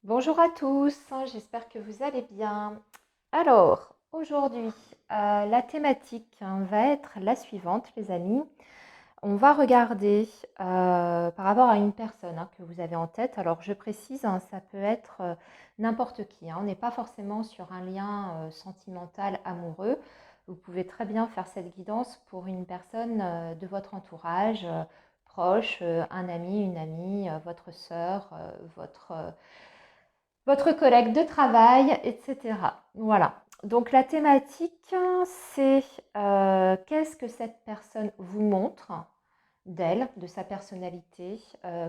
Bonjour à tous, j'espère que vous allez bien. Alors, aujourd'hui, la thématique va être la suivante, les amis. On va regarder par rapport à une personne que vous avez en tête. Alors, je précise, ça peut être n'importe qui. On n'est pas forcément sur un lien sentimental, amoureux. Vous pouvez très bien faire cette guidance pour une personne de votre entourage, proche, un ami, une amie, votre sœur, votre collègue de travail, etc. Voilà. Donc la thématique, c'est qu'est-ce que cette personne vous montre d'elle, de sa personnalité,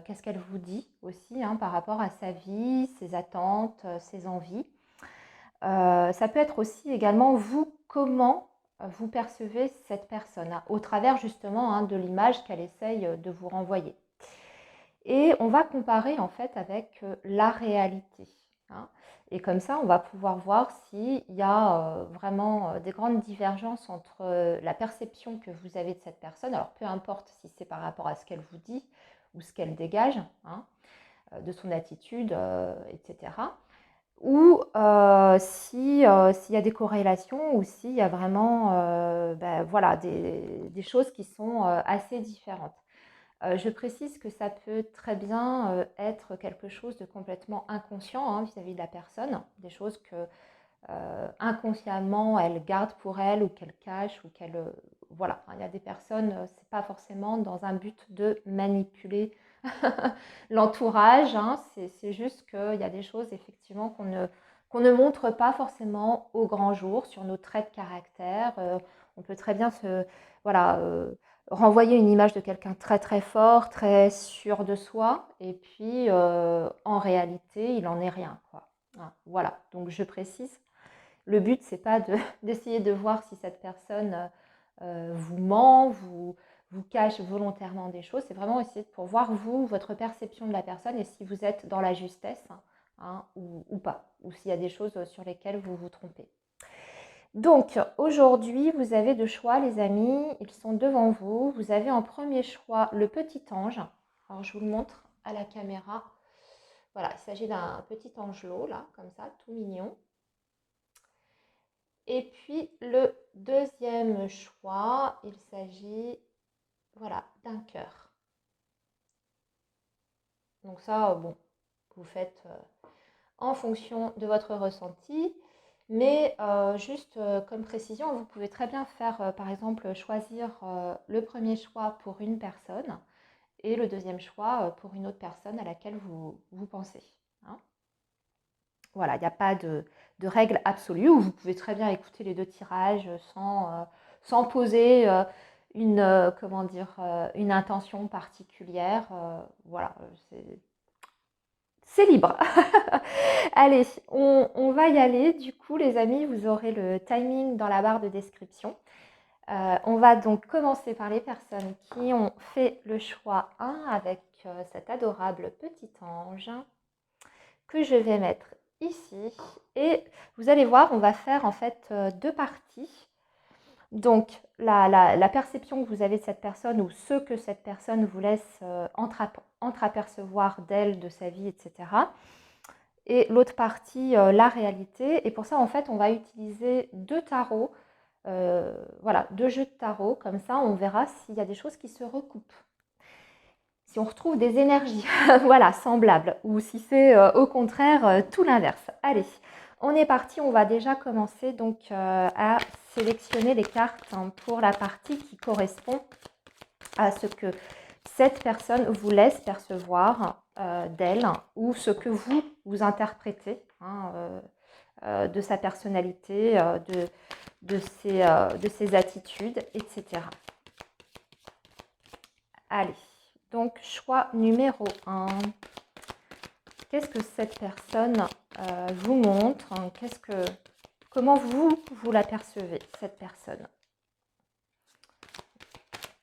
qu'est-ce qu'elle vous dit aussi par rapport à sa vie, ses attentes, ses envies. Ça peut être aussi également vous, comment vous percevez cette personne, au travers justement de l'image qu'elle essaye de vous renvoyer. Et on va comparer en fait avec la réalité. hein. Et comme ça, on va pouvoir voir s'il y a vraiment des grandes divergences entre la perception que vous avez de cette personne, alors peu importe si c'est par rapport à ce qu'elle vous dit ou ce qu'elle dégage, de son attitude, etc. Ou s'il y a des corrélations ou s'il y a vraiment voilà, des choses qui sont assez différentes. Je précise que ça peut très bien être quelque chose de complètement inconscient vis-à-vis de la personne, des choses que inconsciemment elle garde pour elle ou qu'elle cache ou qu'elle voilà. Il y a des personnes, c'est pas forcément dans un but de manipuler l'entourage, c'est juste qu'il y a des choses effectivement qu'on ne montre pas forcément au grand jour sur nos traits de caractère. On peut très bien voilà, renvoyer une image de quelqu'un très très fort, très sûr de soi, et puis en réalité, il n'en est rien, quoi. Voilà, donc je précise. Le but, c'est pas d'essayer de voir si cette personne vous ment, vous cache volontairement des choses. C'est vraiment essayer pour voir vous, votre perception de la personne et si vous êtes dans la justesse ou pas, ou s'il y a des choses sur lesquelles vous vous trompez. Donc aujourd'hui, vous avez deux choix, les amis. Ils sont devant vous. Vous avez en premier choix le petit ange. Alors je vous le montre à la caméra. Voilà, il s'agit d'un petit angelot là, comme ça, tout mignon. Et puis le deuxième choix, il s'agit voilà, d'un cœur. Donc ça, bon, vous faites en fonction de votre ressenti. Mais juste comme précision, vous pouvez très bien faire, par exemple, choisir le premier choix pour une personne et le deuxième choix pour une autre personne à laquelle vous pensez. hein. Voilà, il n'y a pas de règle absolue, ou vous pouvez très bien écouter les deux tirages sans poser comment dire, une intention particulière. Voilà, c'est libre. Allez, on va y aller. Du coup, les amis, vous aurez le timing dans la barre de description. On va donc commencer par les personnes qui ont fait le choix 1 avec cet adorable petit ange que je vais mettre ici. Et vous allez voir, on va faire en fait deux parties. Donc, la perception que vous avez de cette personne ou ce que cette personne vous laisse entreapercevoir d'elle, de sa vie, etc. Et l'autre partie, la réalité. Et pour ça, en fait, on va utiliser deux tarots, voilà, deux jeux de tarot. Comme ça, on verra s'il y a des choses qui se recoupent. Si on retrouve des énergies voilà, semblables, ou si c'est au contraire tout l'inverse. Allez, on est parti, on va déjà commencer donc à sélectionner les cartes pour la partie qui correspond à ce que cette personne vous laisse percevoir d'elle ou ce que vous interprétez de sa personnalité, de ses attitudes, etc. Allez, donc choix numéro 1. Qu'est-ce que cette personne vous montre comment vous la percevez, cette personne?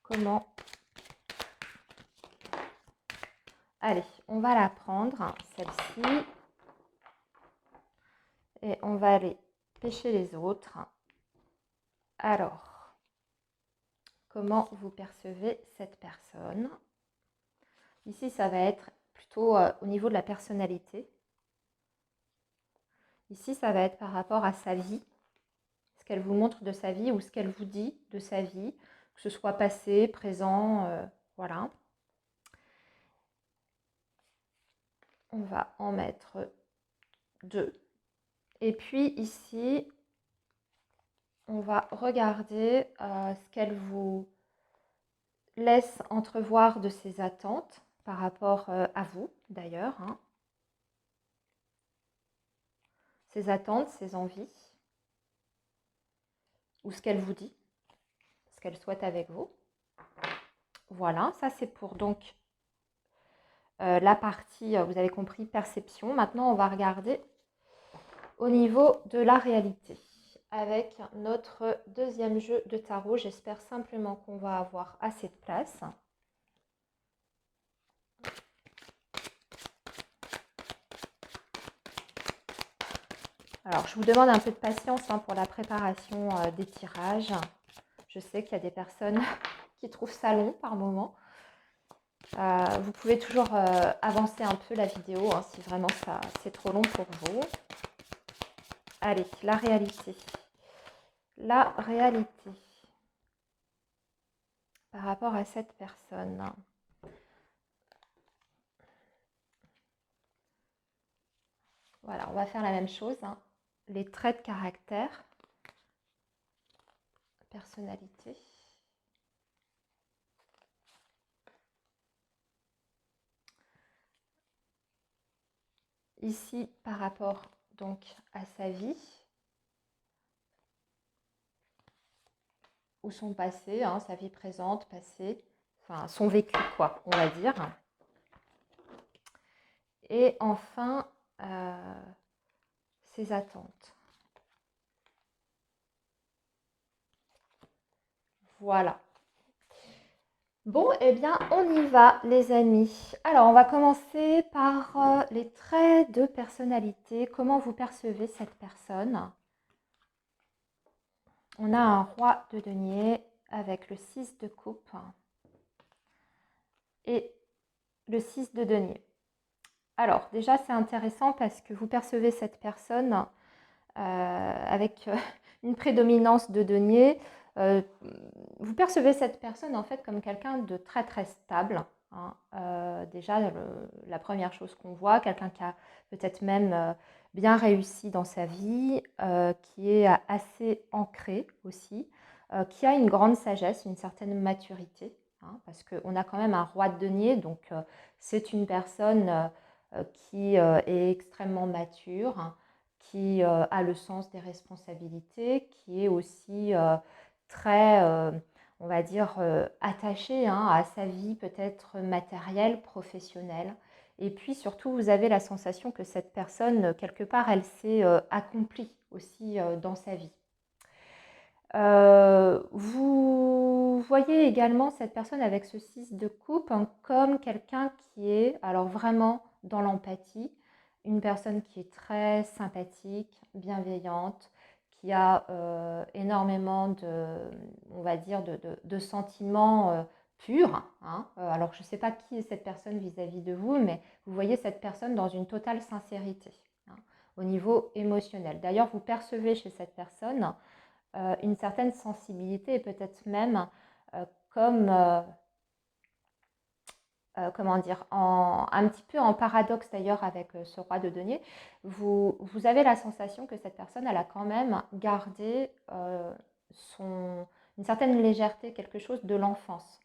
Comment? Allez, on va la prendre, celle-ci, et on va aller pêcher les autres. Alors, comment vous percevez cette personne? Ici, ça va être plutôt au niveau de la personnalité. Ici, ça va être par rapport à sa vie, ce qu'elle vous montre de sa vie ou ce qu'elle vous dit de sa vie, que ce soit passé, présent, voilà. On va en mettre 2. Et puis ici, on va regarder ce qu'elle vous laisse entrevoir de ses attentes par rapport à vous, d'ailleurs. Hein. Ses attentes, ses envies, ou ce qu'elle vous dit, ce qu'elle souhaite avec vous. Voilà, ça c'est pour donc la partie, vous avez compris, perception. Maintenant, on va regarder au niveau de la réalité avec notre deuxième jeu de tarot. J'espère simplement qu'on va avoir assez de place. Alors, je vous demande un peu de patience pour la préparation des tirages. Je sais qu'il y a des personnes qui trouvent ça long par moment. Vous pouvez toujours avancer un peu la vidéo si vraiment c'est trop long pour vous. Allez, la réalité. La réalité par rapport à cette personne. Voilà, on va faire la même chose. Les traits de caractère, personnalité. Ici, par rapport donc à sa vie ou son passé, sa vie présente, passée, enfin son vécu quoi, on va dire. Et enfin, ses attentes. Voilà. Bon, eh bien, on y va, les amis. Alors, on va commencer par les traits de personnalité. Comment vous percevez cette personne? On a un roi de denier avec le 6 de coupe et le 6 de denier. Alors, déjà, c'est intéressant parce que vous percevez cette personne avec une prédominance de denier. Vous percevez cette personne en fait comme quelqu'un de très très stable. Déjà, la première chose qu'on voit, quelqu'un qui a peut-être même bien réussi dans sa vie, qui est assez ancré aussi, qui a une grande sagesse, une certaine maturité, parce qu'on a quand même un roi de denier, donc c'est une personne qui est extrêmement mature, qui a le sens des responsabilités, qui est aussi très, on va dire, attaché à sa vie peut-être matérielle, professionnelle. Et puis surtout, vous avez la sensation que cette personne, quelque part, elle s'est accomplie aussi dans sa vie. Vous voyez également cette personne avec ce 6 de coupe comme quelqu'un qui est alors vraiment dans l'empathie, une personne qui est très sympathique, bienveillante, qui a énormément on va dire, de sentiments purs. Alors je ne sais pas qui est cette personne vis-à-vis de vous, mais vous voyez cette personne dans une totale sincérité au niveau émotionnel. D'ailleurs, vous percevez chez cette personne une certaine sensibilité et peut-être même comme, comment dire, un petit peu en paradoxe d'ailleurs avec ce roi de denier, vous avez la sensation que cette personne, elle a quand même gardé une certaine légèreté, quelque chose de l'enfance.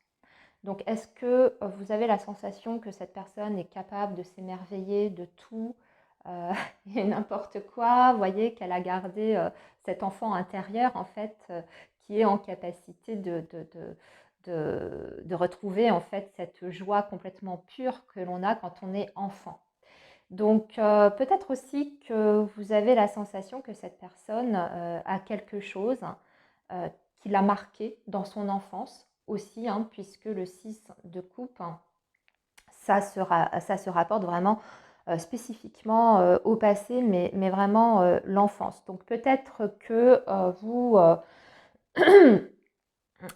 Donc, est-ce que vous avez la sensation que cette personne est capable de s'émerveiller de tout et n'importe quoi? Vous voyez qu'elle a gardé cet enfant intérieur, en fait, qui est en capacité de retrouver, en fait, cette joie complètement pure que l'on a quand on est enfant. Donc, peut-être aussi que vous avez la sensation que cette personne a quelque chose qui l'a marqué dans son enfance aussi, puisque le 6 de coupe, ça se rapporte vraiment spécifiquement au passé, mais vraiment l'enfance. Donc peut-être que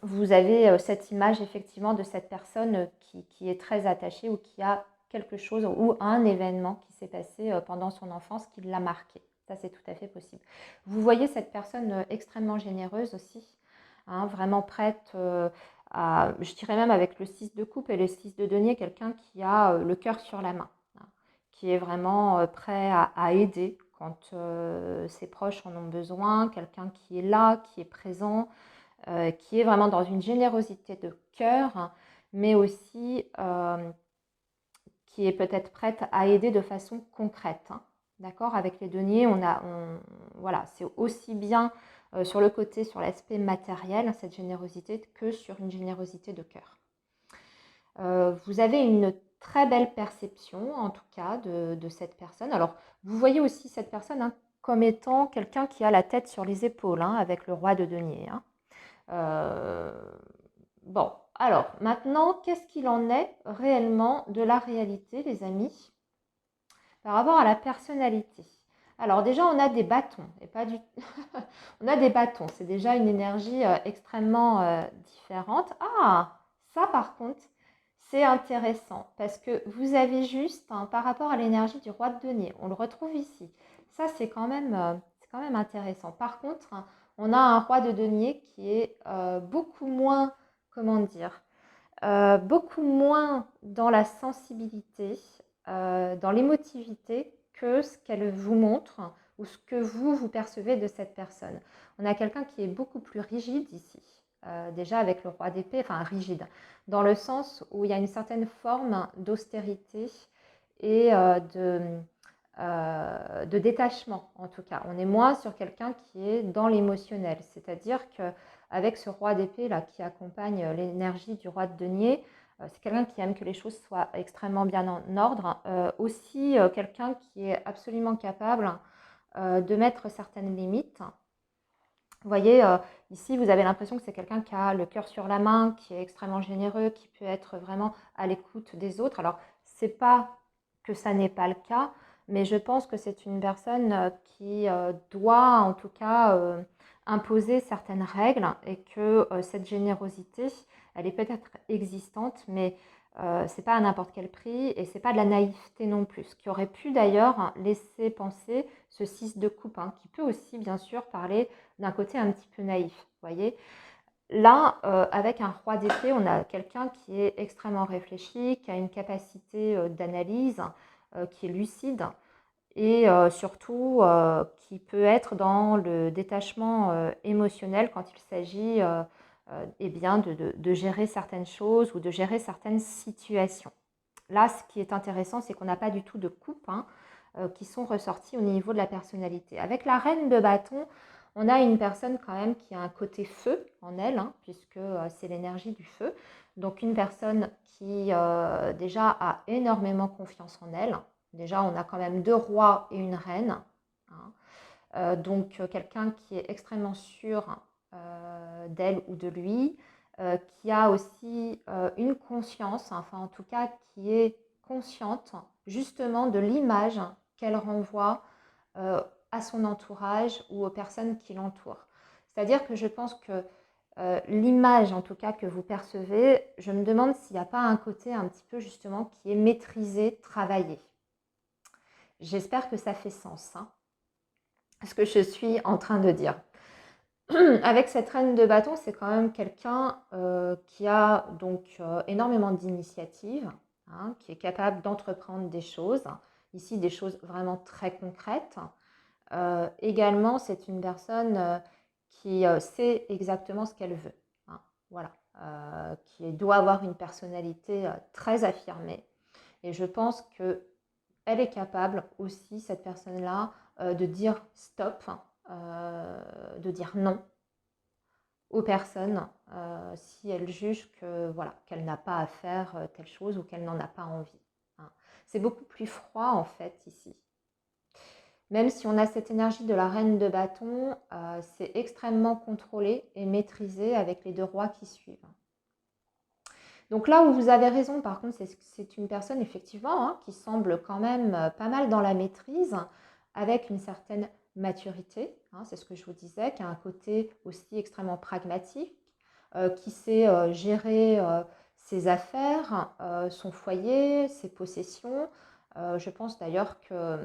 vous avez cette image effectivement de cette personne qui est très attachée ou qui a quelque chose ou un événement qui s'est passé pendant son enfance qui l'a marqué. Ça, c'est tout à fait possible. Vous voyez cette personne extrêmement généreuse aussi, hein, vraiment prête à, je dirais même avec le 6 de coupe et le 6 de denier, quelqu'un qui a le cœur sur la main, hein, qui est vraiment prêt à aider quand ses proches en ont besoin, quelqu'un qui est là, qui est présent, qui est vraiment dans une générosité de cœur, hein, mais aussi qui est peut-être prête à aider de façon concrète, hein. D'accord? Avec les deniers, voilà, c'est aussi bien sur le côté, sur l'aspect matériel, cette générosité, que sur une générosité de cœur. Vous avez une très belle perception, en tout cas, de cette personne. Alors, vous voyez aussi cette personne, hein, comme étant quelqu'un qui a la tête sur les épaules, hein, avec le roi de denier, hein. Euh, Bon, alors maintenant, qu'est-ce qu'il en est réellement de la réalité, les amis, par rapport à la personnalité? Alors déjà, on a des bâtons, et pas du on a des bâtons, c'est déjà une énergie extrêmement différente. Ah, ça par contre, c'est intéressant, parce que vous avez juste, hein, par rapport à l'énergie du roi de denier, on le retrouve ici. Ça, c'est quand même intéressant. Par contre, hein, on a un roi de denier qui est beaucoup moins, comment dire, beaucoup moins dans la sensibilité, dans l'émotivité que ce qu'elle vous montre ou ce que vous percevez de cette personne. On a quelqu'un qui est beaucoup plus rigide ici, déjà avec le roi d'épée, enfin rigide, dans le sens où il y a une certaine forme d'austérité et de détachement en tout cas. On est moins sur quelqu'un qui est dans l'émotionnel, c'est-à-dire que avec ce roi d'épée là qui accompagne l'énergie du roi de denier, c'est quelqu'un qui aime que les choses soient extrêmement bien en ordre, aussi quelqu'un qui est absolument capable de mettre certaines limites. Vous voyez, ici, vous avez l'impression que c'est quelqu'un qui a le cœur sur la main, qui est extrêmement généreux, qui peut être vraiment à l'écoute des autres. Alors, c'est pas que ça n'est pas le cas, mais je pense que c'est une personne qui doit, en tout cas, imposer certaines règles et que cette générosité, elle est peut-être existante, mais c'est pas à n'importe quel prix et c'est pas de la naïveté non plus. Ce qui aurait pu d'ailleurs laisser penser ce 6 de coupe, hein, qui peut aussi, bien sûr, parler d'un côté un petit peu naïf, vous voyez. Là, avec un roi d'épée, on a quelqu'un qui est extrêmement réfléchi, qui a une capacité d'analyse, qui est lucide et surtout qui peut être dans le détachement émotionnel quand il s'agit eh bien de gérer certaines choses ou de gérer certaines situations. Là, ce qui est intéressant, c'est qu'on n'a pas du tout de coupe, hein, qui sont ressorties au niveau de la personnalité. Avec la reine de bâton, on a une personne quand même qui a un côté feu en elle, hein, puisque c'est l'énergie du feu. Donc une personne qui déjà a énormément confiance en elle. Déjà, on a quand même deux rois et une reine, hein. Donc quelqu'un qui est extrêmement sûr d'elle ou de lui, qui a aussi une conscience, enfin en tout cas qui est consciente justement de l'image qu'elle renvoie à son entourage ou aux personnes qui l'entourent. C'est-à-dire que je pense que l'image en tout cas que vous percevez, je me demande s'il n'y a pas un côté un petit peu justement qui est maîtrisé, travaillé. J'espère que ça fait sens, hein, ce que je suis en train de dire. Avec cette reine de bâton, c'est quand même quelqu'un qui a donc énormément d'initiatives, hein, qui est capable d'entreprendre des choses, ici des choses vraiment très concrètes. Également, c'est une personne qui sait exactement ce qu'elle veut, hein, voilà, qui doit avoir une personnalité très affirmée. Et je pense qu'elle est capable aussi, cette personne-là, de dire stop, de dire non aux personnes si elle juge que voilà, qu'elle n'a pas à faire telle chose ou qu'elle n'en a pas envie, hein. C'est beaucoup plus froid en fait ici. Même si on a cette énergie de la reine de bâton, c'est extrêmement contrôlé et maîtrisé avec les deux rois qui suivent. Donc là où vous avez raison, par contre, c'est une personne effectivement, hein, qui semble quand même pas mal dans la maîtrise, avec une certaine maturité, hein, c'est ce que je vous disais, qui a un côté aussi extrêmement pragmatique, qui sait gérer ses affaires, son foyer, ses possessions. Je pense d'ailleurs que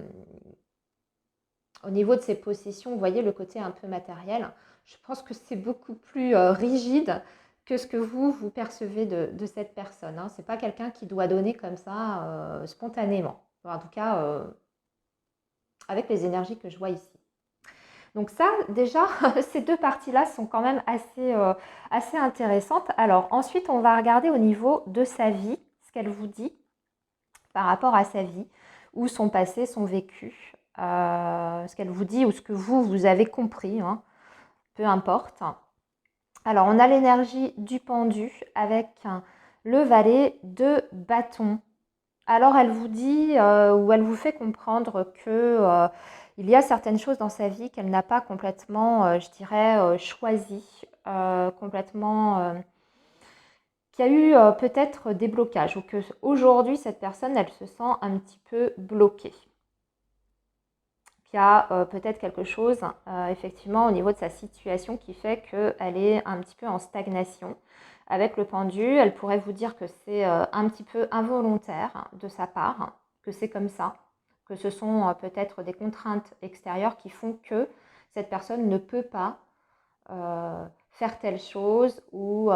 au niveau de ses possessions, vous voyez le côté un peu matériel, je pense que c'est beaucoup plus rigide que ce que vous percevez de cette personne. Hein. Ce n'est pas quelqu'un qui doit donner comme ça spontanément. En tout cas, avec les énergies que je vois ici. Donc ça, déjà, ces deux parties-là sont quand même assez intéressantes. Alors ensuite, on va regarder au niveau de sa vie, ce qu'elle vous dit par rapport à sa vie, ou son passé, son vécu, ce qu'elle vous dit ou ce que vous avez compris, hein, peu importe. Alors, on a l'énergie du pendu avec le valet de bâton. Alors, elle vous dit ou elle vous fait comprendre que il y a certaines choses dans sa vie qu'elle n'a pas complètement, je dirais, choisies, complètement, qu'il y a eu peut-être des blocages ou que aujourd'hui cette personne, elle se sent un petit peu bloquée. Qu'il y a peut-être quelque chose, effectivement, au niveau de sa situation qui fait qu'elle est un petit peu en stagnation. Avec le pendu, elle pourrait vous dire que c'est un petit peu involontaire de sa part, que c'est comme ça, que ce sont peut-être des contraintes extérieures qui font que cette personne ne peut pas faire telle chose ou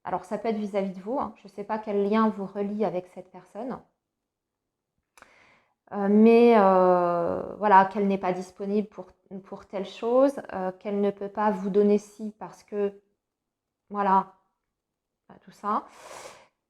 alors ça peut être vis-à-vis de vous, hein. Je ne sais pas quel lien vous relie avec cette personne, mais voilà, qu'elle n'est pas disponible pour telle chose, qu'elle ne peut pas vous donner ci parce que, voilà, tout ça.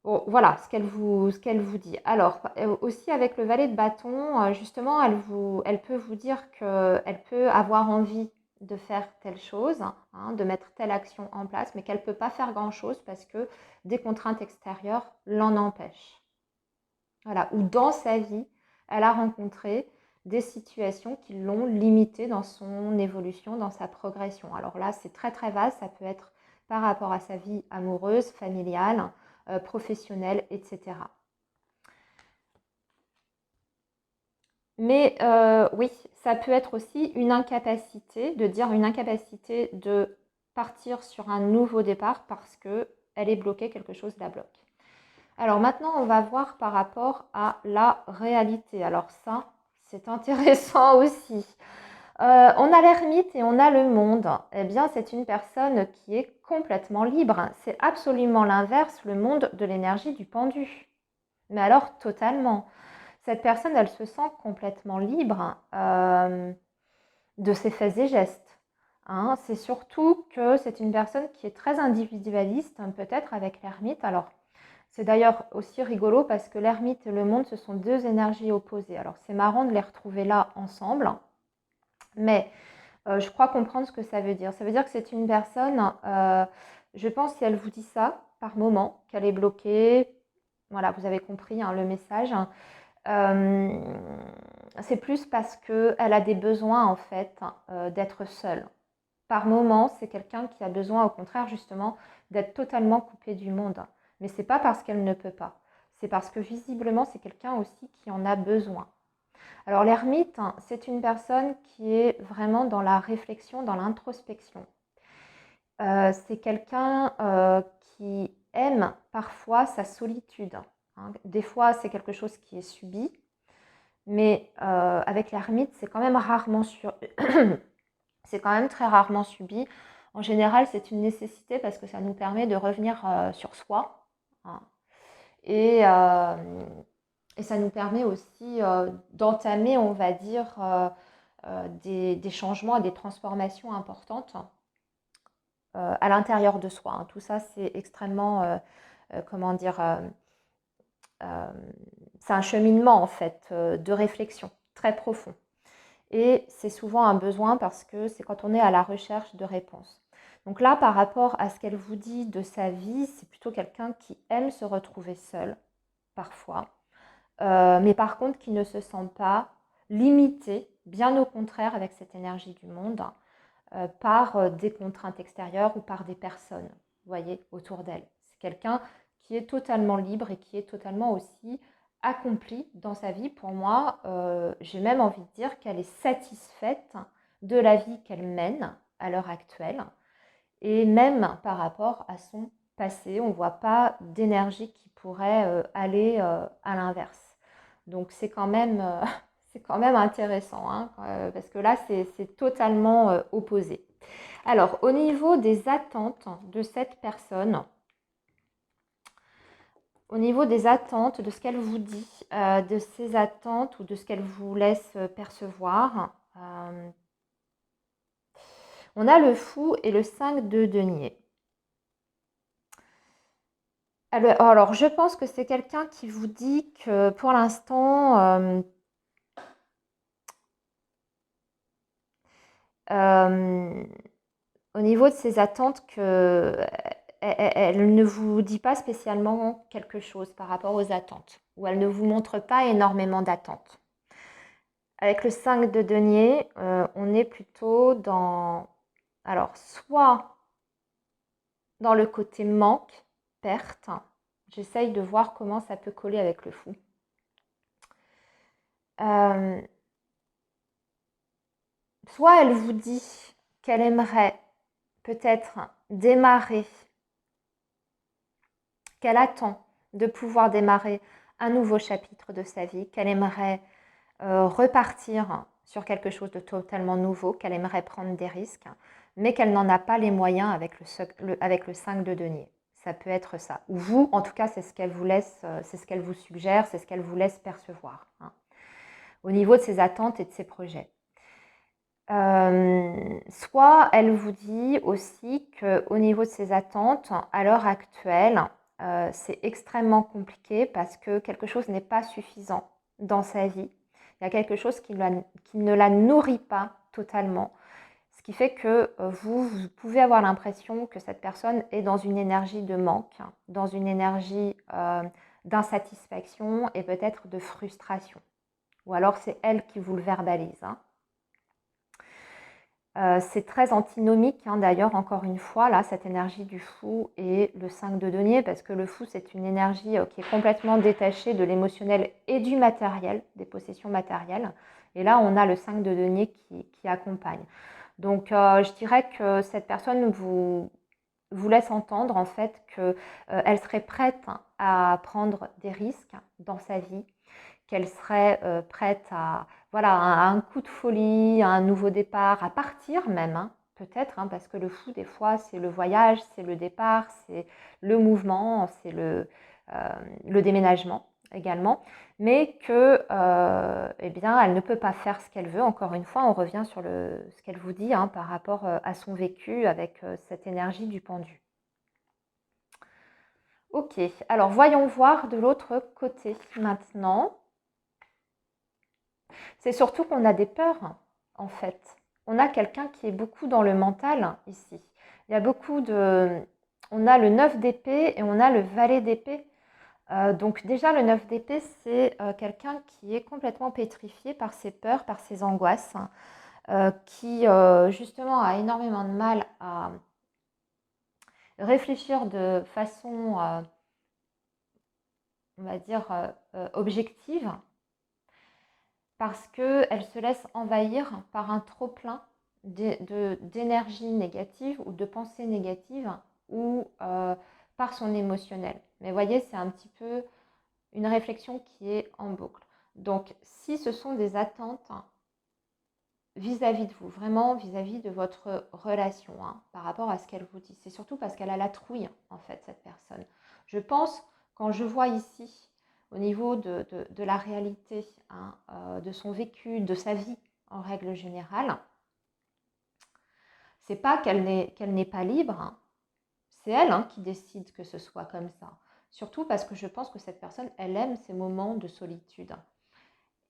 Bon, voilà ce qu'elle vous dit. Alors, aussi avec le valet de bâton, justement, elle peut vous dire qu'elle peut avoir envie de faire telle chose, hein, de mettre telle action en place, mais qu'elle ne peut pas faire grand-chose parce que des contraintes extérieures l'en empêchent. Voilà, ou dans sa vie, elle a rencontré des situations qui l'ont limitée dans son évolution, dans sa progression. Alors là, c'est très très vaste, ça peut être par rapport à sa vie amoureuse, familiale, professionnelle, etc. Mais oui, ça peut être aussi une incapacité, de dire une incapacité de partir sur un nouveau départ parce qu'elle est bloquée, quelque chose la bloque. Alors maintenant, on va voir par rapport à la réalité. Alors ça, c'est intéressant aussi. On a l'ermite et on a le monde. Eh bien, c'est une personne qui est complètement libre. C'est absolument l'inverse, le monde de l'énergie du pendu. Mais alors, totalement. Cette personne, elle se sent complètement libre de ses faits et gestes. Hein. C'est surtout que c'est une personne qui est très individualiste, peut-être avec l'ermite. Alors, c'est d'ailleurs aussi rigolo parce que l'ermite et le monde, ce sont deux énergies opposées. Alors, c'est marrant de les retrouver là ensemble, mais je crois comprendre ce que ça veut dire. Ça veut dire que c'est une personne, je pense, si elle vous dit ça par moment, qu'elle est bloquée, voilà, vous avez compris hein, le message. C'est plus parce qu'elle a des besoins en fait d'être seule. Par moment, c'est quelqu'un qui a besoin au contraire justement d'être totalement coupé du monde. Mais c'est pas parce qu'elle ne peut pas. C'est parce que visiblement, c'est quelqu'un aussi qui en a besoin. Alors l'ermite, c'est une personne qui est vraiment dans la réflexion, dans l'introspection. C'est quelqu'un qui aime parfois sa solitude. Hein. Des fois, c'est quelque chose qui est subi, mais avec l'ermite, c'est quand même c'est quand même très rarement subi. En général, c'est une nécessité parce que ça nous permet de revenir sur soi. Hein. Et ça nous permet aussi d'entamer, on va dire, des changements et des transformations importantes à l'intérieur de soi. Hein. Tout ça, c'est extrêmement, comment dire, c'est un cheminement en fait de réflexion très profond. Et c'est souvent un besoin parce que c'est quand on est à la recherche de réponses. Donc là, par rapport à ce qu'elle vous dit de sa vie, c'est plutôt quelqu'un qui aime se retrouver seul, parfois, mais par contre qui ne se sent pas limité, bien au contraire avec cette énergie du monde, par des contraintes extérieures ou par des personnes, vous voyez, autour d'elle. C'est quelqu'un qui est totalement libre et qui est totalement aussi accomplie dans sa vie. Pour moi, j'ai même envie de dire qu'elle est satisfaite de la vie qu'elle mène à l'heure actuelle. Et même par rapport à son passé, on ne voit pas d'énergie qui pourrait aller à l'inverse. Donc c'est quand même, C'est quand même intéressant, hein, parce que là, c'est totalement opposé. Alors, au niveau des attentes de cette personne, au niveau des attentes, de ce qu'elle vous dit, de ses attentes ou de ce qu'elle vous laisse percevoir, on a le fou et le 5 de denier. Alors, je pense que c'est quelqu'un qui vous dit que pour l'instant, au niveau de ses attentes, elle ne vous dit pas spécialement quelque chose par rapport aux attentes, ou elle ne vous montre pas énormément d'attentes. Avec le 5 de denier, on est plutôt dans, alors, soit dans le côté manque, perte. J'essaye de voir comment ça peut coller avec le fou. Soit elle vous dit qu'elle aimerait peut-être démarrer, qu'elle attend de pouvoir démarrer un nouveau chapitre de sa vie, qu'elle aimerait repartir sur quelque chose de totalement nouveau, qu'elle aimerait prendre des risques, mais qu'elle n'en a pas les moyens avec le 5 de denier. Ça peut être ça. Ou vous, en tout cas, c'est ce qu'elle vous laisse, c'est ce qu'elle vous suggère, c'est ce qu'elle vous laisse percevoir, hein, au niveau de ses attentes et de ses projets. Soit elle vous dit aussi qu'au niveau de ses attentes, à l'heure actuelle, c'est extrêmement compliqué parce que quelque chose n'est pas suffisant dans sa vie. Il y a quelque chose qui ne la nourrit pas totalement. Ce qui fait que vous pouvez avoir l'impression que cette personne est dans une énergie de manque, dans une énergie d'insatisfaction et peut-être de frustration. Ou alors c'est elle qui vous le verbalise, hein. C'est très antinomique, hein, d'ailleurs, encore une fois, là, cette énergie du fou et le 5 de denier, parce que le fou, c'est une énergie qui est complètement détachée de l'émotionnel et du matériel, des possessions matérielles. Et là, on a le 5 de denier qui accompagne. Donc, je dirais que cette personne vous laisse entendre, en fait, qu'elle serait prête à prendre des risques dans sa vie, qu'elle serait prête à, voilà, à un coup de folie, à un nouveau départ, à partir même, hein, peut-être, hein, parce que le fou, des fois, c'est le voyage, c'est le départ, c'est le mouvement, c'est le déménagement également, mais que, eh bien, elle ne peut pas faire ce qu'elle veut. Encore une fois, on revient sur ce qu'elle vous dit, hein, par rapport à son vécu avec cette énergie du pendu. Ok, alors voyons voir de l'autre côté maintenant. C'est surtout qu'on a des peurs, en fait. On a quelqu'un qui est beaucoup dans le mental ici. Il y a beaucoup de... On a le 9 d'épée et on a le valet d'épée. Donc déjà, le 9 d'épée, c'est quelqu'un qui est complètement pétrifié par ses peurs, par ses angoisses, qui justement a énormément de mal à réfléchir de façon, on va dire, objective, parce qu'elle se laisse envahir par un trop-plein d'énergie négative ou de pensées négatives ou par son émotionnel. Mais vous voyez, c'est un petit peu une réflexion qui est en boucle. Donc, si ce sont des attentes vis-à-vis de vous, vraiment vis-à-vis de votre relation, hein, par rapport à ce qu'elle vous dit, c'est surtout parce qu'elle a la trouille, en fait, cette personne. Je pense, quand je vois ici, au niveau de la réalité, hein, de son vécu, de sa vie en règle générale, c'est pas qu'elle n'est pas libre, hein, c'est elle, hein, qui décide que ce soit comme ça. Surtout parce que je pense que cette personne, elle aime ces moments de solitude.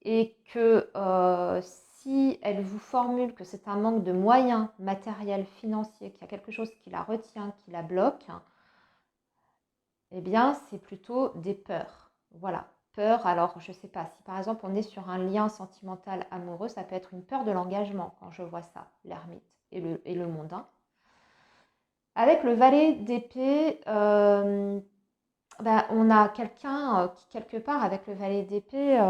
Et que si elle vous formule que c'est un manque de moyens matériels, financiers, qu'il y a quelque chose qui la retient, qui la bloque, eh bien, c'est plutôt des peurs. Voilà, peur. Alors, je ne sais pas, si par exemple on est sur un lien sentimental amoureux, ça peut être une peur de l'engagement quand je vois ça, l'ermite et le mondain. Avec le valet d'épée, ben, on a quelqu'un qui, quelque part, avec le valet d'épée,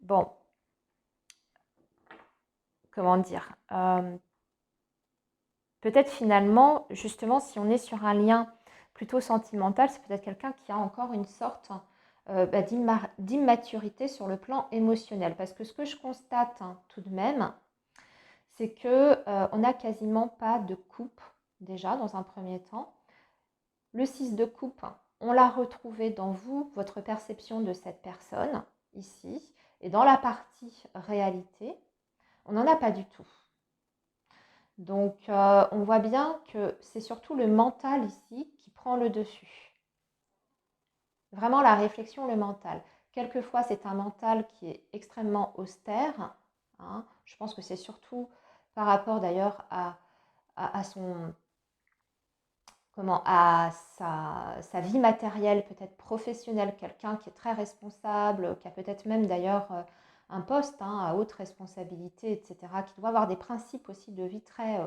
bon, comment dire, peut-être finalement, justement, si on est sur un lien plutôt sentimental, c'est peut-être quelqu'un qui a encore une sorte d'immaturité sur le plan émotionnel. Parce que ce que je constate hein, tout de même, c'est qu'on n'a quasiment pas de coupe déjà dans un premier temps. Le 6 de coupe, on l'a retrouvé dans vous, votre perception de cette personne, ici. Et dans la partie réalité, on n'en a pas du tout. Donc, on voit bien que c'est surtout le mental ici qui prend le dessus. Vraiment la réflexion, le mental. Quelquefois, c'est un mental qui est extrêmement austère. Hein. Je pense que c'est surtout par rapport d'ailleurs à son, à sa vie matérielle, peut-être professionnelle, quelqu'un qui est très responsable, qui a peut-être même d'ailleurs un poste hein, à haute responsabilité, etc., qui doit avoir des principes aussi de vie très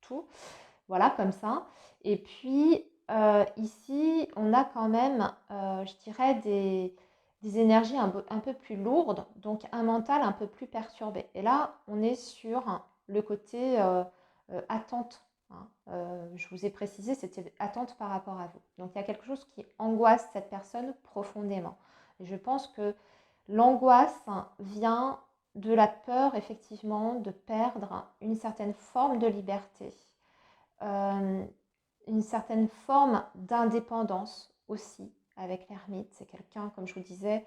tout, voilà, comme ça. Et puis ici, on a quand même, je dirais, des énergies un peu plus lourdes, donc un mental un peu plus perturbé. Et là, on est sur le côté attente. Hein. Je vous ai précisé, c'était attente par rapport à vous. Donc il y a quelque chose qui angoisse cette personne profondément. Et je pense que l'angoisse vient de la peur, effectivement, de perdre une certaine forme de liberté, une certaine forme d'indépendance aussi avec l'ermite. C'est quelqu'un, comme je vous disais,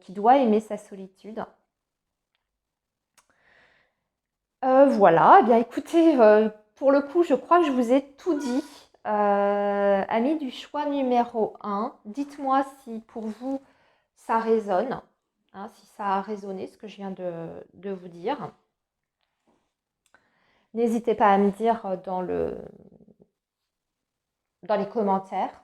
qui doit aimer sa solitude. Voilà, eh bien écoutez, pour le coup, je crois que je vous ai tout dit. Amis du choix numéro 1, dites-moi si pour vous ça résonne, hein, si ça a résonné ce que je viens de vous dire. N'hésitez pas à me dire dans les commentaires.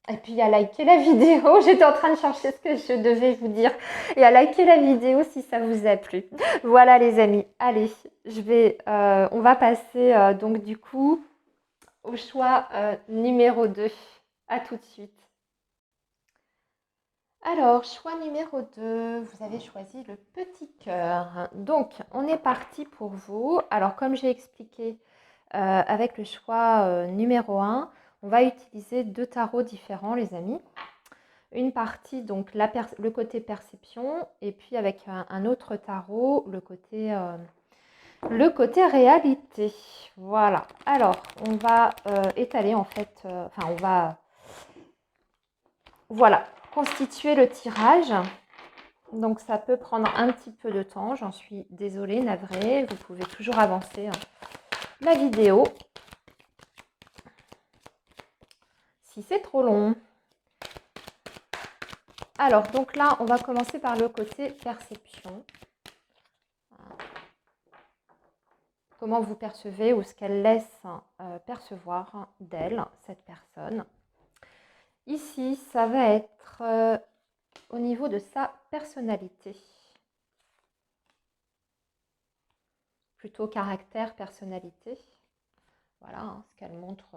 Et puis à liker la vidéo, j'étais en train de chercher ce que je devais vous dire. Et à liker la vidéo si ça vous a plu. Voilà les amis, allez, on va passer donc du coup au choix numéro 2. À tout de suite. Alors, choix numéro 2, vous avez choisi le petit cœur. Donc, on est parti pour vous. Alors, comme j'ai expliqué avec le choix numéro 1, on va utiliser 2 tarots différents, les amis. Une partie, donc le côté perception, et puis avec un autre tarot, le côté réalité. Voilà. Alors, on va étaler en fait, on va, voilà, constituer le tirage. Donc, ça peut prendre un petit peu de temps. J'en suis désolée, navrée. Vous pouvez toujours avancer la vidéo si c'est trop long. Alors, donc là, on va commencer par le côté perception. Comment vous percevez ou ce qu'elle laisse percevoir d'elle, cette personne. Ici, ça va être au niveau de sa personnalité. Plutôt caractère, personnalité. Voilà hein, ce qu'elle montre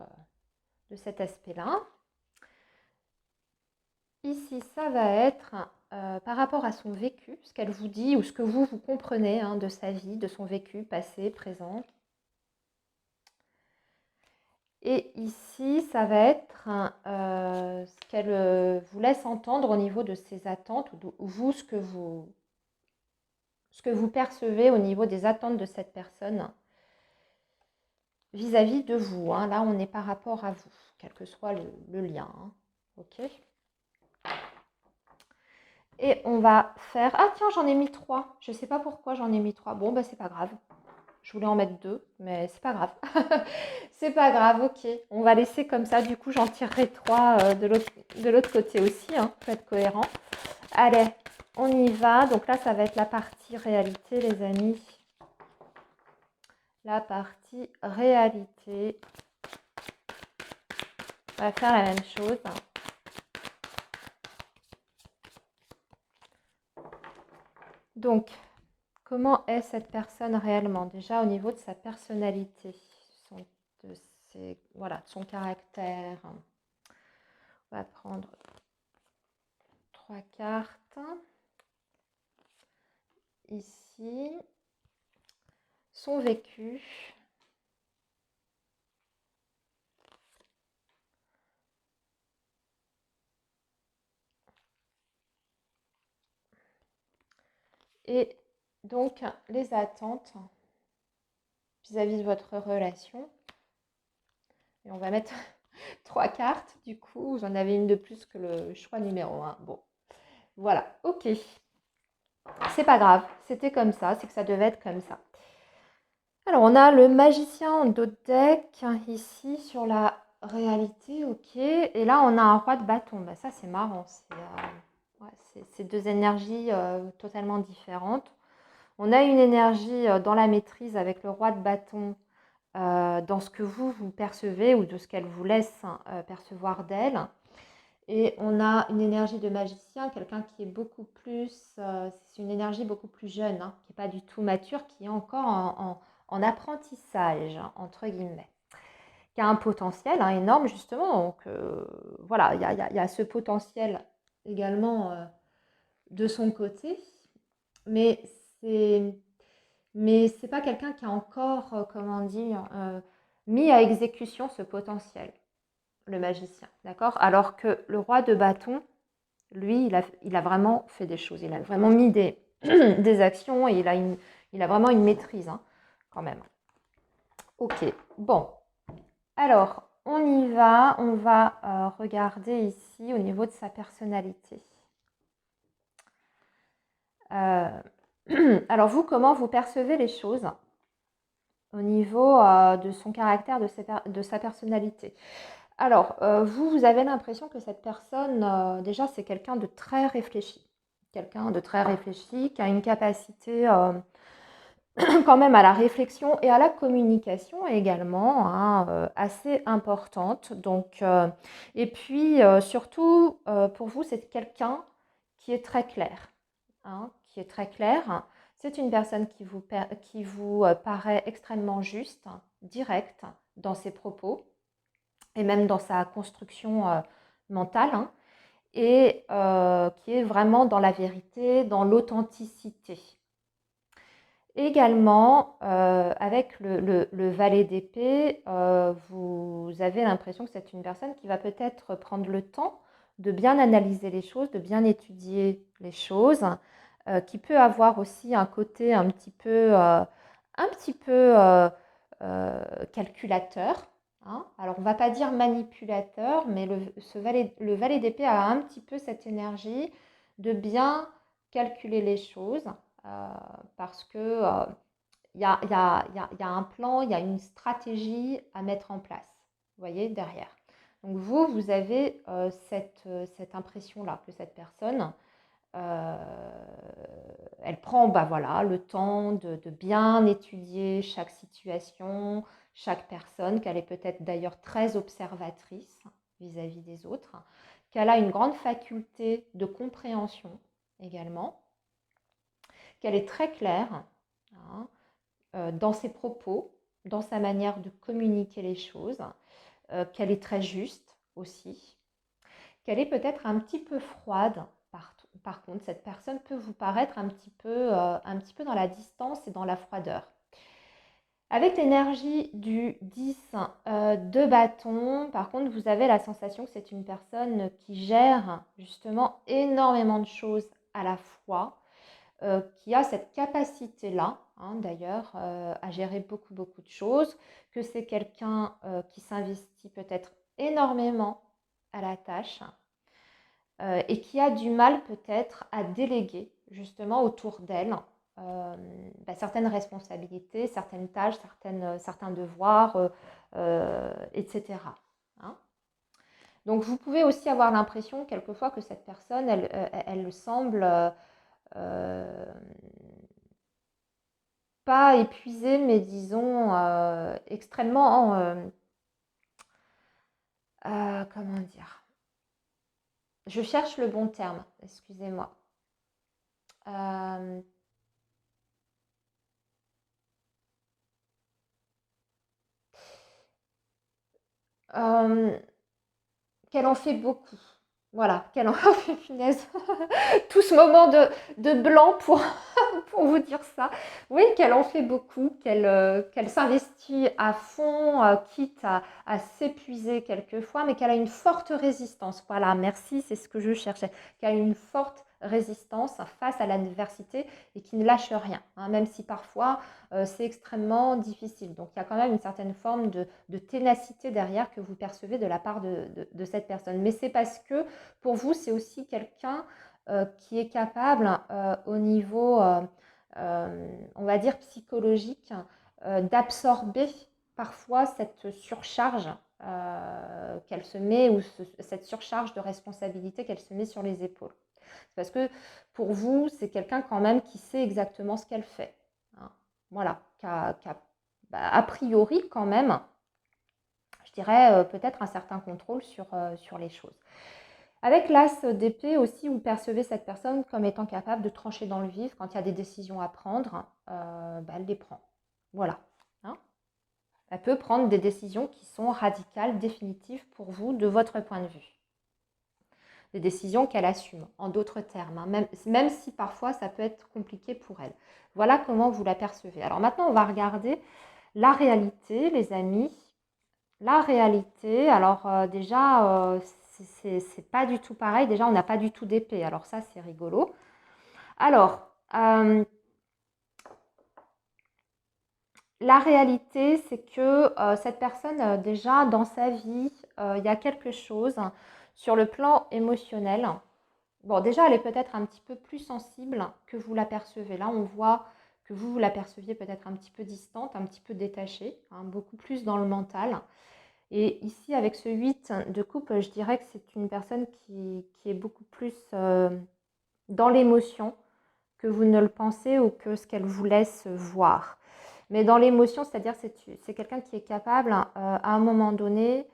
de cet aspect-là. Ici, ça va être par rapport à son vécu, ce qu'elle vous dit ou ce que vous comprenez hein, de sa vie, de son vécu, passé, présent. Et ici, ça va être ce qu'elle vous laisse entendre au niveau de ses attentes, ou vous, ce que vous percevez au niveau des attentes de cette personne vis-à-vis de vous. Hein. Là, on est par rapport à vous, quel que soit le lien. Hein. Ok. Et on va faire... Ah tiens, j'en ai mis 3. Je ne sais pas pourquoi j'en ai mis 3. Bon, bah c'est pas grave. Je voulais en mettre 2, mais c'est pas grave. C'est pas grave, ok. On va laisser comme ça. Du coup, j'en tirerai 3 de l'autre côté aussi. Hein, pour être cohérent. Allez, on y va. Donc là, ça va être la partie réalité, les amis. La partie réalité. On va faire la même chose. Donc, comment est cette personne réellement? Déjà au niveau de sa personnalité, de son caractère. On va prendre 3 cartes. Ici, son vécu. Et donc, les attentes vis-à-vis de votre relation. Et on va mettre 3 cartes, du coup, j'en avais une de plus que le choix numéro 1. Bon, voilà, ok. C'est pas grave, c'était comme ça, c'est que ça devait être comme ça. Alors, on a le magicien en dos de deck, ici, sur la réalité, ok. Et là, on a un roi de bâton. Bah, ça, c'est marrant. C'est deux énergies totalement différentes. On a une énergie dans la maîtrise avec le roi de bâton, dans ce que vous percevez ou de ce qu'elle vous laisse percevoir d'elle. Et on a une énergie de magicien, quelqu'un qui est beaucoup plus, c'est une énergie beaucoup plus jeune, hein, qui n'est pas du tout mature, qui est encore en apprentissage, entre guillemets, qui a un potentiel énorme justement. Donc voilà, il y a ce potentiel également de son côté, mais c'est mais c'est pas quelqu'un qui a encore, comment dire, mis à exécution ce potentiel, le magicien, d'accord? Alors que le roi de bâton, lui, il a vraiment fait des choses, il a vraiment mis des actions et il a vraiment une maîtrise, hein, quand même. Ok, bon. Alors, on va regarder ici au niveau de sa personnalité. Alors vous, comment vous percevez les choses au niveau de son caractère, de sa personnalité? Alors, vous avez l'impression que cette personne, déjà, c'est quelqu'un de très réfléchi. Quelqu'un de très réfléchi, qui a une capacité quand même à la réflexion et à la communication également, hein, assez importante. Donc, et puis, surtout, pour vous, c'est quelqu'un qui est très clair, hein, qui est très clair. C'est une personne qui vous paraît extrêmement juste, directe dans ses propos et même dans sa construction mentale, hein, et qui est vraiment dans la vérité, dans l'authenticité. Également, avec le valet d'épée, vous avez l'impression que c'est une personne qui va peut-être prendre le temps de bien analyser les choses, de bien étudier les choses, qui peut avoir aussi un côté un petit peu calculateur, hein. Alors, on ne va pas dire manipulateur, mais le valet d'épée a un petit peu cette énergie de bien calculer les choses, parce que il y a un plan, il y a une stratégie à mettre en place, vous voyez, derrière. Donc vous avez cette impression-là que cette personne, elle prend voilà, le temps de bien étudier chaque situation, chaque personne, qu'elle est peut-être d'ailleurs très observatrice vis-à-vis des autres, qu'elle a une grande faculté de compréhension également, qu'elle est très claire, hein, dans ses propos, dans sa manière de communiquer les choses, qu'elle est très juste aussi, qu'elle est peut-être un petit peu froide. Par contre, cette personne peut vous paraître un petit peu dans la distance et dans la froideur. Avec l'énergie du 10 de bâton, par contre, vous avez la sensation que c'est une personne qui gère justement énormément de choses à la fois, qui a cette capacité-là, hein, d'ailleurs, à gérer beaucoup, beaucoup de choses, que c'est quelqu'un qui s'investit peut-être énormément à la tâche, et qui a du mal peut-être à déléguer justement autour d'elle certaines responsabilités, certaines tâches, certains devoirs, etc. Hein. Donc vous pouvez aussi avoir l'impression quelquefois que cette personne, elle semble pas épuisée, mais disons extrêmement, comment dire, je cherche le bon terme, excusez-moi. Euh, euh, qu'elle en fait beaucoup. Voilà, qu'elle en fait, punaise. Tout ce moment de blanc pour vous dire ça. Oui, qu'elle en fait beaucoup, qu'elle s'investit à fond, quitte à s'épuiser quelquefois, mais qu'elle a une forte résistance. Voilà, merci, c'est ce que je cherchais. Qu'elle a une forte résistance face à l'adversité et qui ne lâche rien, hein, même si parfois c'est extrêmement difficile. Donc il y a quand même une certaine forme de ténacité derrière que vous percevez de la part de cette personne. Mais c'est parce que pour vous, c'est aussi quelqu'un qui est capable au niveau, on va dire, psychologique, d'absorber parfois cette surcharge qu'elle se met ou cette surcharge de responsabilité qu'elle se met sur les épaules. C'est parce que pour vous, c'est quelqu'un quand même qui sait exactement ce qu'elle fait. Hein. Voilà, a priori quand même, je dirais peut-être un certain contrôle sur les choses. Avec l'as d'épée aussi, vous percevez cette personne comme étant capable de trancher dans le vif quand il y a des décisions à prendre, elle les prend. Voilà. Hein. Elle peut prendre des décisions qui sont radicales, définitives pour vous, de votre point de vue. Des décisions qu'elle assume, en d'autres termes, hein, même si parfois ça peut être compliqué pour elle. Voilà comment vous la percevez. Alors maintenant, on va regarder la réalité, les amis. La réalité, alors déjà, c'est pas du tout pareil. Déjà, on n'a pas du tout d'épée. Alors ça, c'est rigolo. Alors, la réalité, c'est que cette personne, déjà, dans sa vie, il y a quelque chose sur le plan émotionnel. Bon, déjà, elle est peut-être un petit peu plus sensible que vous l'apercevez. Là, on voit que vous la perceviez peut-être un petit peu distante, un petit peu détachée, hein, beaucoup plus dans le mental. Et ici, avec ce 8 de coupe, je dirais que c'est une personne qui est beaucoup plus dans l'émotion que vous ne le pensez ou que ce qu'elle vous laisse voir. Mais dans l'émotion, c'est-à-dire c'est quelqu'un qui est capable à un moment donné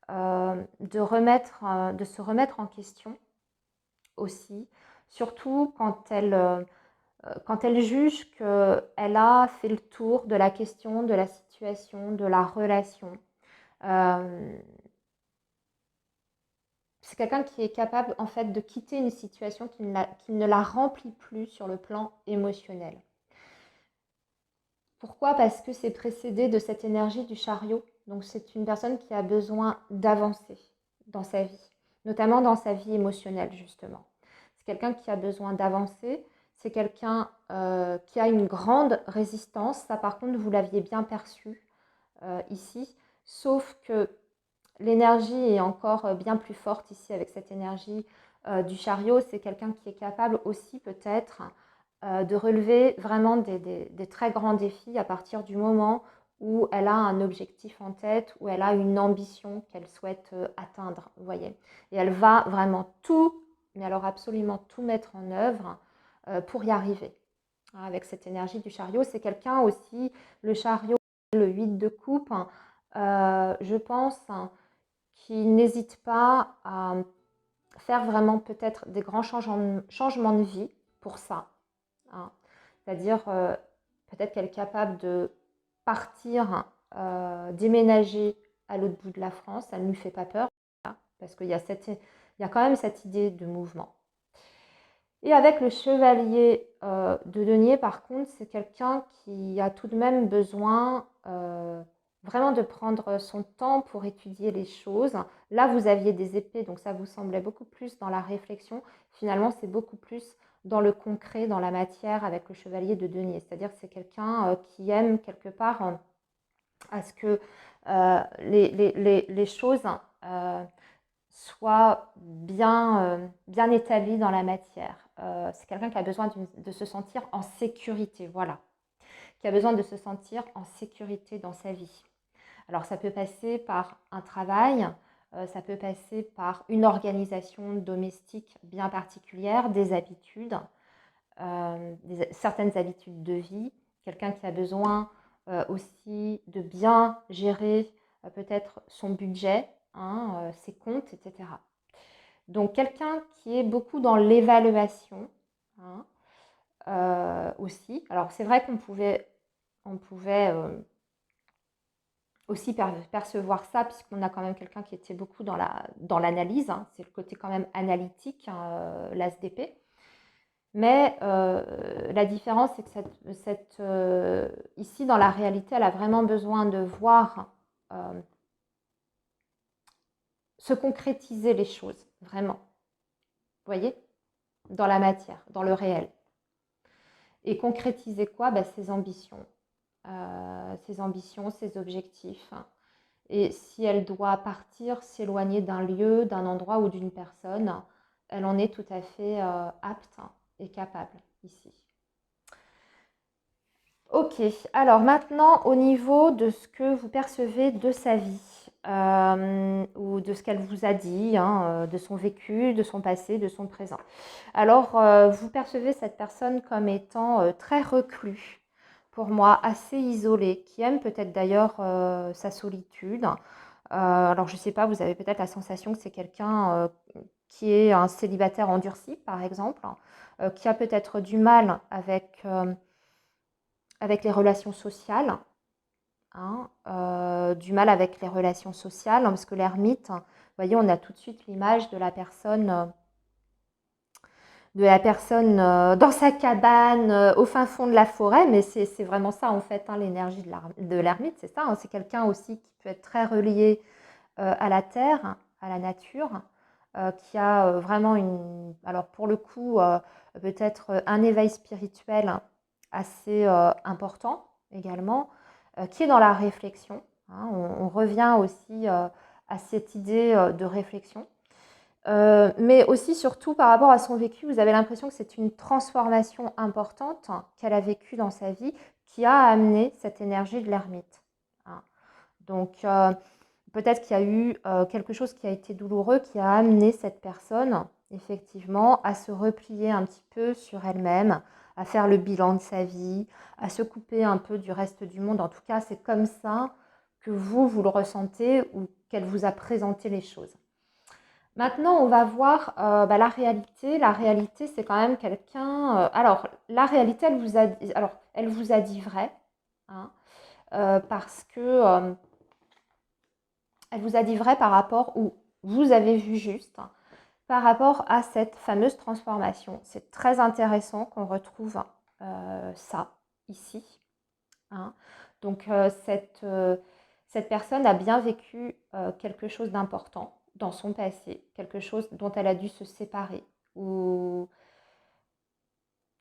de se remettre en question aussi, surtout quand elle juge qu'elle a fait le tour de la question, de la situation, de la relation. C'est quelqu'un qui est capable en fait de quitter une situation qui ne la remplit plus sur le plan émotionnel. Pourquoi? Parce que c'est précédé de cette énergie du chariot. Donc c'est une personne qui a besoin d'avancer dans sa vie, notamment dans sa vie émotionnelle justement. C'est quelqu'un qui a besoin d'avancer, c'est quelqu'un qui a une grande résistance. Ça par contre, vous l'aviez bien perçu ici, sauf que l'énergie est encore bien plus forte ici avec cette énergie du chariot. C'est quelqu'un qui est capable aussi peut-être de relever vraiment des très grands défis à partir du moment où elle a un objectif en tête, où elle a une ambition qu'elle souhaite atteindre, vous voyez. Et elle va vraiment tout, mais alors absolument tout mettre en œuvre pour y arriver. Avec cette énergie du chariot, c'est quelqu'un aussi, le chariot, le 8 de coupe, je pense, qui n'hésite pas à faire vraiment peut-être des grands changements de vie pour ça. Hein. C'est-à-dire, peut-être qu'elle est capable de partir, déménager à l'autre bout de la France. Ça ne lui fait pas peur, hein, parce qu'il y a quand même cette idée de mouvement. Et avec le chevalier de denier, par contre, c'est quelqu'un qui a tout de même besoin vraiment de prendre son temps pour étudier les choses. Là, vous aviez des épées, donc ça vous semblait beaucoup plus dans la réflexion. Finalement, c'est beaucoup plus dans le concret, dans la matière avec le chevalier de denier. C'est-à-dire que c'est quelqu'un qui aime quelque part à ce que les choses soient bien établies dans la matière. C'est quelqu'un qui a besoin de se sentir en sécurité, voilà. Qui a besoin de se sentir en sécurité dans sa vie. Alors ça peut passer par un travail, ça peut passer par une organisation domestique bien particulière, des habitudes, certaines habitudes de vie, quelqu'un qui a besoin aussi de bien gérer peut-être son budget, hein, ses comptes, etc. Donc quelqu'un qui est beaucoup dans l'évaluation, hein, aussi. Alors c'est vrai qu'on pouvait aussi percevoir ça, puisqu'on a quand même quelqu'un qui était beaucoup dans l'analyse, hein. C'est le côté quand même analytique, hein, l'ASDP. Mais la différence, c'est que ici, dans la réalité, elle a vraiment besoin de voir se concrétiser les choses, vraiment. Vous voyez? dans la matière, dans le réel. Et concrétiser quoi? Ses ambitions. Ses objectifs. Et si elle doit partir, s'éloigner d'un lieu, d'un endroit ou d'une personne, elle en est tout à fait apte et capable ici. Ok, alors maintenant au niveau de ce que vous percevez de sa vie ou de ce qu'elle vous a dit, de son vécu, de son passé, de son présent. Alors vous percevez cette personne comme étant très reclus, pour moi assez isolée, qui aime peut-être d'ailleurs sa solitude. Alors je ne sais pas, vous avez peut-être la sensation que c'est quelqu'un qui est un célibataire endurci par exemple, qui a peut-être du mal avec les relations sociales, du mal avec les relations sociales, parce que l'ermite, vous voyez, on a tout de suite l'image de la personne dans sa cabane au fin fond de la forêt, mais c'est vraiment ça en fait, l'énergie de l'ermite, c'est ça, c'est quelqu'un aussi qui peut être très relié à la terre, à la nature, qui a vraiment alors pour le coup, peut-être un éveil spirituel assez important également, qui est dans la réflexion. On revient aussi à cette idée de réflexion. Mais aussi, surtout par rapport à son vécu, vous avez l'impression que c'est une transformation importante qu'elle a vécue dans sa vie qui a amené cette énergie de l'ermite. Donc, peut-être qu'il y a eu quelque chose qui a été douloureux qui a amené cette personne, effectivement, à se replier un petit peu sur elle-même, à faire le bilan de sa vie, à se couper un peu du reste du monde. En tout cas, c'est comme ça que vous le ressentez ou qu'elle vous a présenté les choses. Maintenant, on va voir la réalité. La réalité, c'est quand même quelqu'un. Alors, la réalité, elle vous a dit vrai, parce que elle vous a dit vrai par rapport où vous avez vu juste, par rapport à cette fameuse transformation. C'est très intéressant qu'on retrouve ça ici. Donc, cette personne a bien vécu quelque chose d'important dans son passé, quelque chose dont elle a dû se séparer ou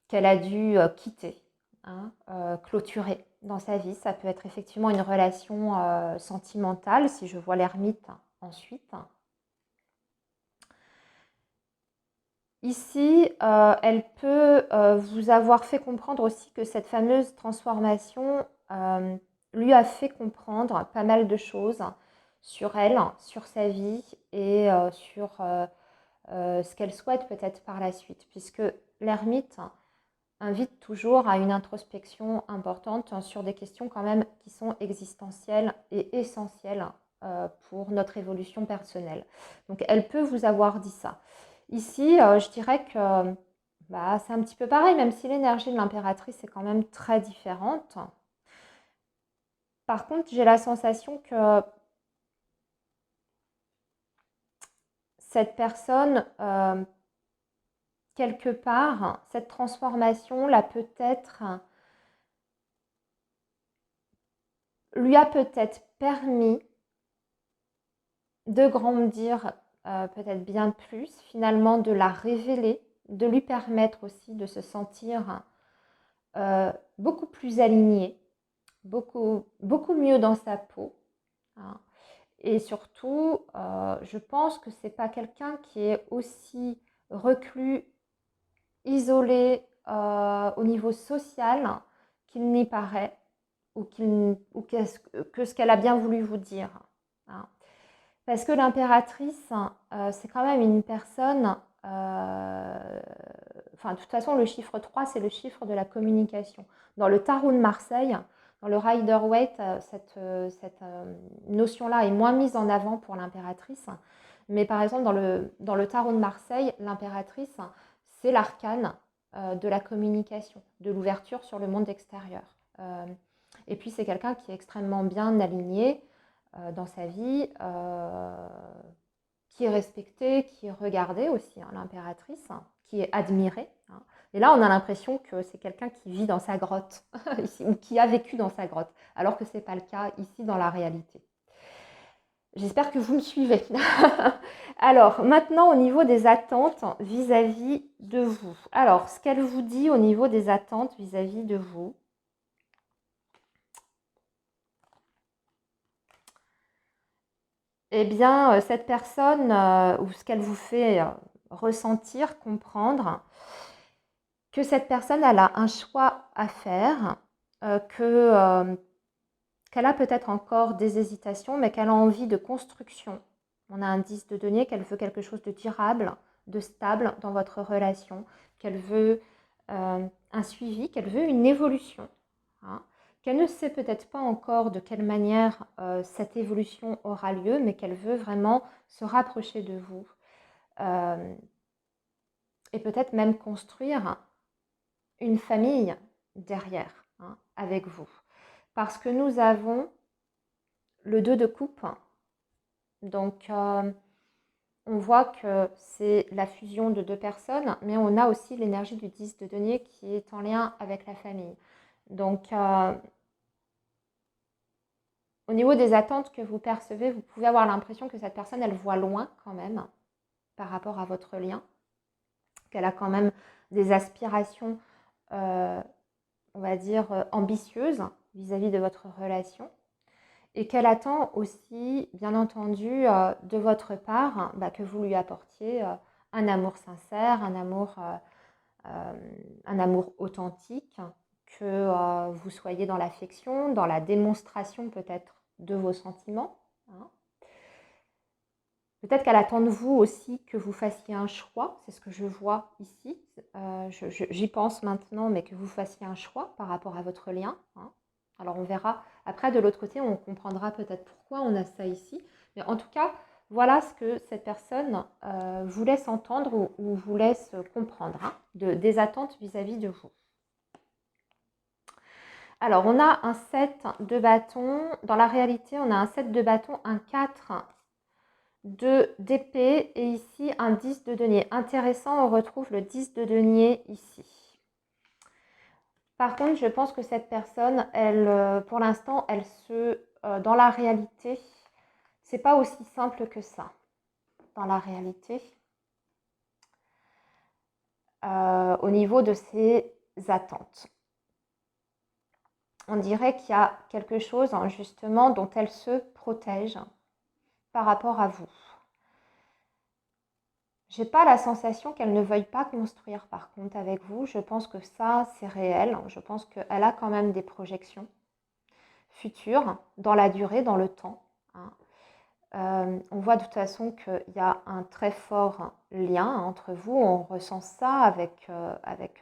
qu'elle a dû quitter, clôturer dans sa vie. Ça peut être effectivement une relation sentimentale, si je vois l'ermite ensuite. Ici, elle peut vous avoir fait comprendre aussi que cette fameuse transformation lui a fait comprendre pas mal de choses sur elle, sur sa vie et sur ce qu'elle souhaite peut-être par la suite, puisque l'ermite invite toujours à une introspection importante sur des questions quand même qui sont existentielles et essentielles pour notre évolution personnelle. Donc elle peut vous avoir dit ça. Ici, je dirais que c'est un petit peu pareil, même si l'énergie de l'impératrice est quand même très différente. Par contre, j'ai la sensation que cette personne, quelque part, cette transformation lui a peut-être permis de grandir peut-être bien plus, finalement de la révéler, de lui permettre aussi de se sentir beaucoup plus alignée, beaucoup, beaucoup mieux dans sa peau. Et surtout, je pense que c'est pas quelqu'un qui est aussi reclus, isolé au niveau social qu'il n'y paraît ou que ce qu'elle a bien voulu vous dire. Parce que l'impératrice, c'est quand même une personne. De toute façon, le chiffre 3, c'est le chiffre de la communication. Dans le tarot de Marseille, dans le Rider-Waite, cette notion-là est moins mise en avant pour l'impératrice. Mais par exemple, dans le tarot de Marseille, l'impératrice, c'est l'arcane de la communication, de l'ouverture sur le monde extérieur. Et puis, c'est quelqu'un qui est extrêmement bien aligné dans sa vie, qui est respectée, qui est regardée aussi, l'impératrice, qui est admirée. Et là, on a l'impression que c'est quelqu'un qui vit dans sa grotte, ici, ou qui a vécu dans sa grotte, alors que ce n'est pas le cas ici dans la réalité. J'espère que vous me suivez. Alors, maintenant, au niveau des attentes vis-à-vis de vous. Alors, ce qu'elle vous dit au niveau des attentes vis-à-vis de vous. Eh bien, cette personne, ou ce qu'elle vous fait ressentir, comprendre, que cette personne, elle a un choix à faire, qu'elle a peut-être encore des hésitations, mais qu'elle a envie de construction. On a un 10 de denier, qu'elle veut quelque chose de durable, de stable dans votre relation, qu'elle veut un suivi, qu'elle veut une évolution. Hein, qu'elle ne sait peut-être pas encore de quelle manière cette évolution aura lieu, mais qu'elle veut vraiment se rapprocher de vous. Et peut-être même construire une famille derrière, hein, avec vous. Parce que nous avons le 2 de coupe. Donc, on voit que c'est la fusion de deux personnes, mais on a aussi l'énergie du 10 de denier qui est en lien avec la famille. Donc, au niveau des attentes que vous percevez, vous pouvez avoir l'impression que cette personne, elle voit loin quand même par rapport à votre lien, qu'elle a quand même des aspirations, on va dire, ambitieuses vis-à-vis de votre relation. Et qu'elle attend aussi, bien entendu, de votre part, que vous lui apportiez un amour sincère, un amour authentique, que vous soyez dans l'affection, dans la démonstration peut-être de vos sentiments. Hein. Peut-être qu'elle attend de vous aussi que vous fassiez un choix, c'est ce que je vois ici. J'y pense maintenant, mais que vous fassiez un choix par rapport à votre lien. Hein. Alors on verra. Après, de l'autre côté, on comprendra peut-être pourquoi on a ça ici. Mais en tout cas, voilà ce que cette personne vous laisse entendre ou vous laisse comprendre, hein, des attentes vis-à-vis de vous. Alors, on a un 7 de bâton. Dans la réalité, on a un 7 de bâton, un 4 d'épée et ici un 10 de denier. Intéressant, on retrouve le 10 de denier ici. Par contre, je pense que cette personne, elle, pour l'instant, dans la réalité, c'est pas aussi simple que ça. Dans la réalité, au niveau de ses attentes. On dirait qu'il y a quelque chose, hein, justement, dont elle se protège par rapport à vous. J'ai pas la sensation qu'elle ne veuille pas construire par contre avec vous. Je pense que ça, c'est réel. Je pense qu'elle a quand même des projections futures dans la durée, dans le temps. Hein. On voit de toute façon qu'il y a un très fort lien entre vous. On ressent ça avec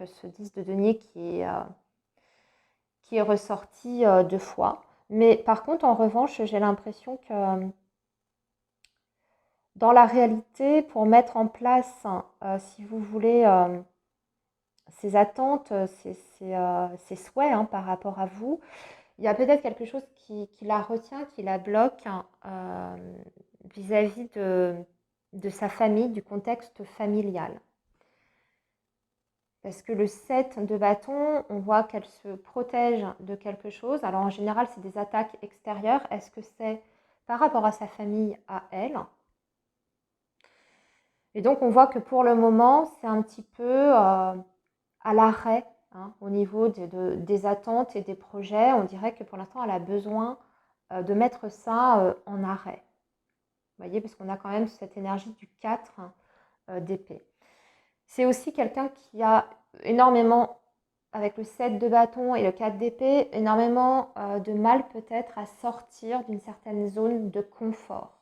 ce 10 de denier qui est ressorti 2 fois. Mais par contre, en revanche, j'ai l'impression que dans la réalité, pour mettre en place, si vous voulez, ses attentes, ses souhaits, hein, par rapport à vous, il y a peut-être quelque chose qui la retient, qui la bloque, hein, vis-à-vis de sa famille, du contexte familial. Parce que le 7 de bâton, on voit qu'elle se protège de quelque chose. Alors en général, c'est des attaques extérieures. Est-ce que c'est par rapport à sa famille, à elle? Et donc on voit que pour le moment, c'est un petit peu à l'arrêt, hein, au niveau des attentes et des projets. On dirait que pour l'instant, elle a besoin de mettre ça en arrêt. Vous voyez, parce qu'on a quand même cette énergie du 4 d'épée. C'est aussi quelqu'un qui a énormément, avec le 7 de bâton et le 4 d'épée, énormément de mal peut-être à sortir d'une certaine zone de confort.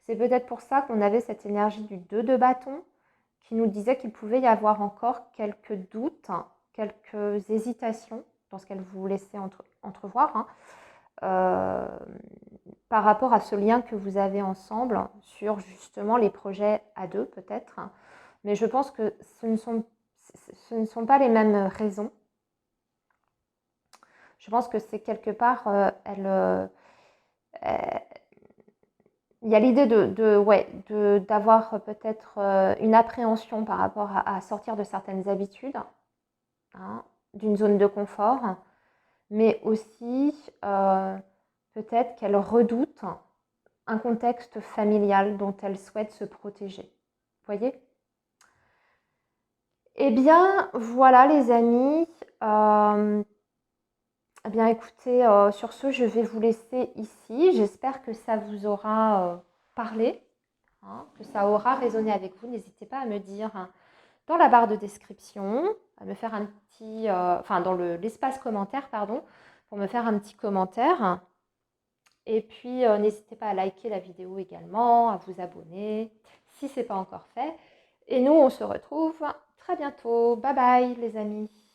C'est peut-être pour ça qu'on avait cette énergie du 2 de bâton qui nous disait qu'il pouvait y avoir encore quelques doutes, hein, quelques hésitations dans ce qu'elle vous laissait entrevoir, hein, par rapport à ce lien que vous avez ensemble sur justement les projets à deux peut-être. Mais je pense que ce ne sont pas les mêmes raisons. Je pense que c'est quelque part, il y a l'idée d'avoir peut-être une appréhension par rapport à sortir de certaines habitudes, hein, d'une zone de confort, mais aussi peut-être qu'elle redoute un contexte familial dont elle souhaite se protéger. Vous voyez? Eh bien, voilà les amis. Eh bien, écoutez, sur ce, je vais vous laisser ici. J'espère que ça vous aura parlé, hein, que ça aura résonné avec vous. N'hésitez pas à me dire hein, dans la barre de description, à me faire un petit, enfin dans l'espace commentaire, pardon, pour me faire un petit commentaire. Et puis, n'hésitez pas à liker la vidéo également, à vous abonner si ce n'est pas encore fait. Et nous, on se retrouve très bientôt. Bye bye les amis.